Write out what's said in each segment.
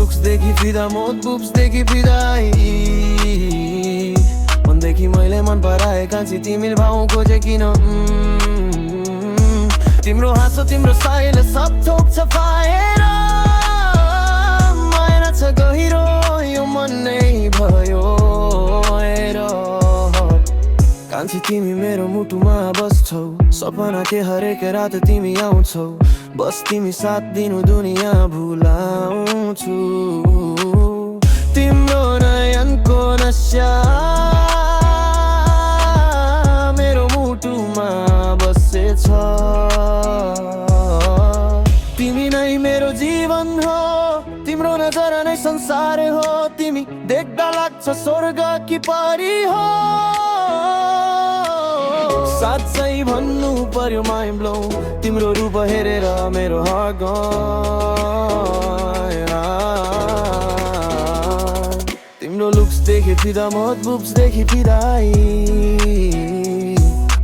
लुक्सदेखि फिदा मोद बुब्सदेखि फिदाई मनदेखि मैले मन पराए कान्छी तिमीले भाउ खोजे किन तिम्रो हाँसो तिम्रो साइले सब थोक छ फाएर माया छ गहिरो यो मन नै भयो कान्छी तिमी मेरो मुटुमा बस्छौ सपना के हरेक रात तिमी आउँछौ बस तिमी साथ दिनु दुनिया भुलाउँछु तिम्रो नयनको नशा मेरो मुटुमा बसेछ तिमी नै मेरो जीवन हो तिम्रो नजर नै संसार हो तिमी देख्दा लाग्छ स्वर्ग कि परी हो साँच्चै भन्नु पर्यो माइन्ड ब्लो तिम्रो रूप हेरेर मेरो हार्ट गयो तिम्रो लुक्सदेखि फिदा मोद बुब्सदेखि फिदाई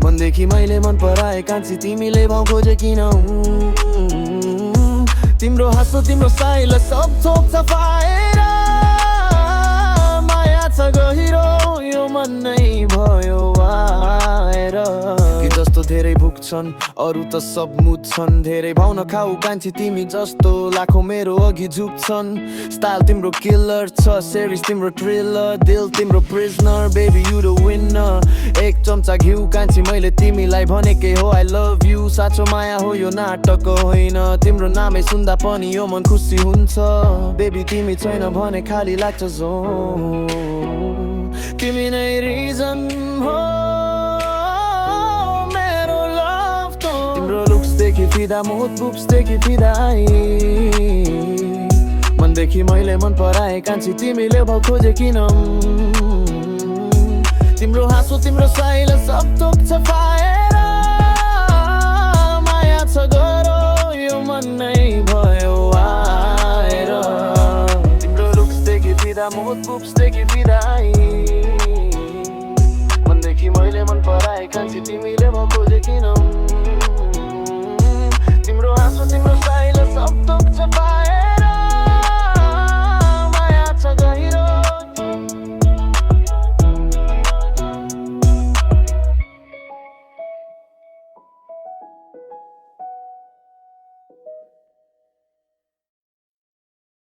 मनदेखि मैले मन पराए कान्छी तिमीले भाउ खोजे किन तिम्रो हाँसो तिम्रो साइले सब थोक छ फाएर माया छ गहिरो यो मन नै भयो कि जस्तो धेरै भुक्छन् अरू त सब मुच्छन् धेरै भाउन खाऊ कान्छी तिमी जस्तो लाखौँ मेरो अघि झुक्छन् स्टाइल तिम्रो किलर छ सेरिस तिम्रो थ्रिलर दिल तिम्रो prisoner baby you the winner एक चम्चा घिउ कान्छी मैले तिमीलाई भनेकै हो आई लभ यु साँचो माया हो यो नाटक होइन तिम्रो नामै सुन्दा पनि यो मन खुसी हुन्छ बेबी तिमी छैन भने खाली लाग्छ जो तिमी नै रिजन हो लुक्सदेखि फिदा मोद बुब्सदेखि फिदाई मनदेखि मैले मन पराए कान्छी तिमीले भाउ खोजे किन तिम्रो हाँसो तिम्रो साइले सब थोक छ फाएर माया छ गरो यो मन नै भयो आएर तिम्रो लुक्सदेखि फिदा मोद बुब्सदेखि फिदाई मनदेखि मैले मन पराए कान्छी तिमीले भाउ खोजे किन तिम्रो हाँसो तिम्रो साइले सब थोक छ फाएर